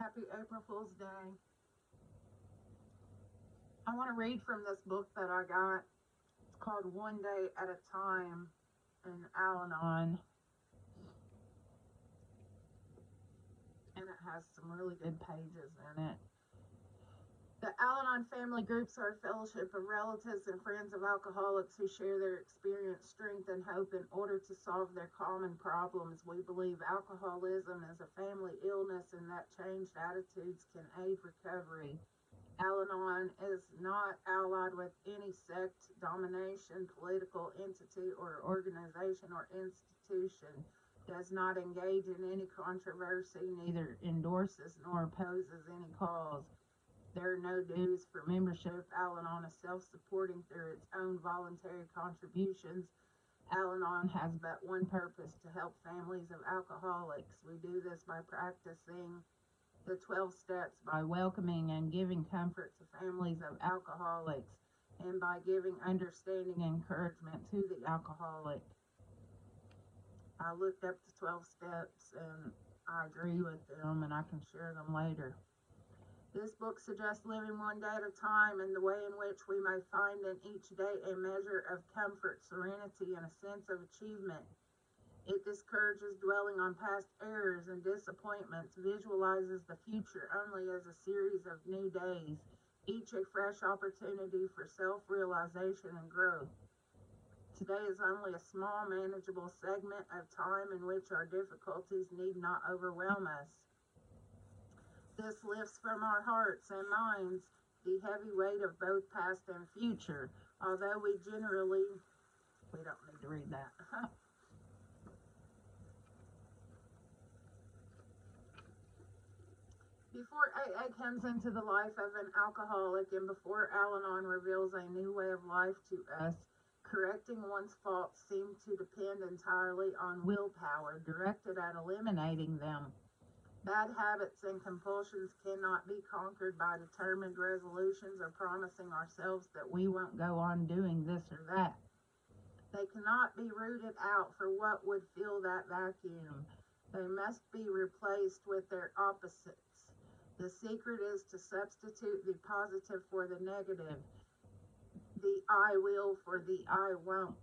Happy April Fool's Day. I want to read from this book that I got. It's called One Day at a Time in Al-Anon. And it has some really good pages in it. The Al-Anon family groups are a fellowship of relatives and friends of alcoholics who share their experience, strength, and hope in order to solve their common problems. We believe alcoholism is a family illness and that changed attitudes can aid recovery. Al-Anon is not allied with any sect, domination, political entity, or organization or institution, does not engage in any controversy, neither endorses nor opposes any cause. There are no dues for membership. Al-Anon is self-supporting through its own voluntary contributions. Al-Anon has but one purpose: to help families of alcoholics. We do this by practicing the 12 steps, by welcoming and giving comfort to families of alcoholics, and by giving understanding and encouragement to the alcoholic. I looked up the 12 steps and I agree with them, and I can share them later. This book suggests living one day at a time and the way in which we may find in each day a measure of comfort, serenity, and a sense of achievement. It discourages dwelling on past errors and disappointments, visualizes the future only as a series of new days, each a fresh opportunity for self-realization and growth. Today is only a small, manageable segment of time in which our difficulties need not overwhelm us. This lifts from our hearts and minds the heavy weight of both past and future, although we don't need to read that. Before AA comes into the life of an alcoholic and before Al-Anon reveals a new way of life to us, correcting one's faults seems to depend entirely on willpower directed at eliminating them. Bad habits and compulsions cannot be conquered by determined resolutions or promising ourselves that we won't go on doing this or that. They cannot be rooted out for what would fill that vacuum. They must be replaced with their opposites. The secret is to substitute the positive for the negative, the I will for the I won't.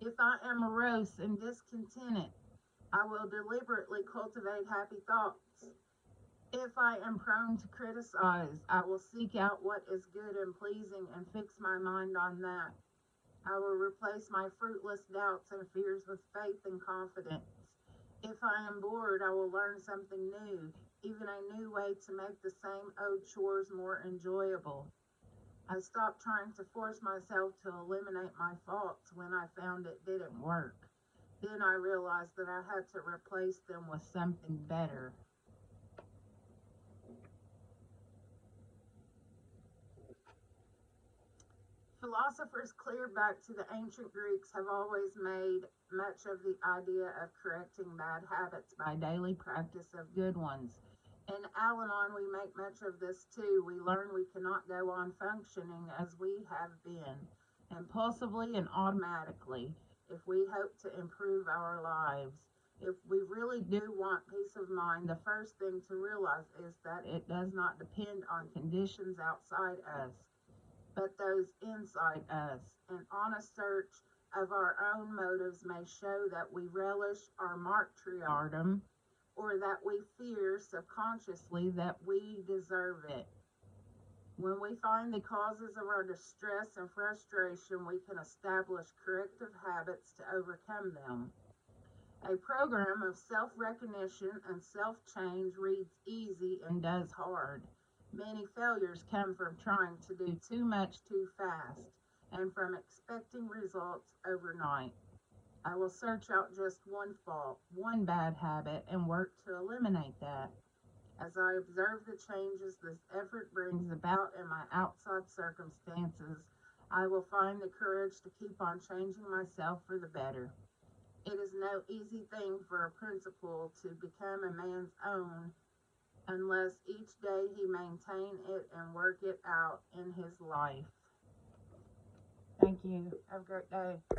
If I am morose and discontented, I will deliberately cultivate happy thoughts. If I am prone to criticize, I will seek out what is good and pleasing and fix my mind on that. I will replace my fruitless doubts and fears with faith and confidence. If I am bored, I will learn something new, even a new way to make the same old chores more enjoyable. I stopped trying to force myself to eliminate my faults when I found it didn't work. Then I realized that I had to replace them with something better. Philosophers clear back to the ancient Greeks have always made much of the idea of correcting bad habits by daily practice of good ones. In Al-Anon, we make much of this too. We learn we cannot go on functioning as we have been, impulsively and automatically, if we hope to improve our lives. If we really do want peace of mind, the first thing to realize is that it does not depend on conditions outside us, but those inside us. An honest search of our own motives may show that we relish our martyrdom, or that we fear subconsciously that we deserve it. When we find the causes of our distress and frustration, we can establish corrective habits to overcome them. A program of self-recognition and self-change reads easy and does hard. Many failures come from trying to do too much too fast and from expecting results overnight. I will search out just one fault, one bad habit, and work to eliminate that. As I observe the changes this effort brings about in my outside circumstances, I will find the courage to keep on changing myself for the better. It is no easy thing for a principle to become a man's own unless each day he maintain it and work it out in his life. Thank you. Have a great day.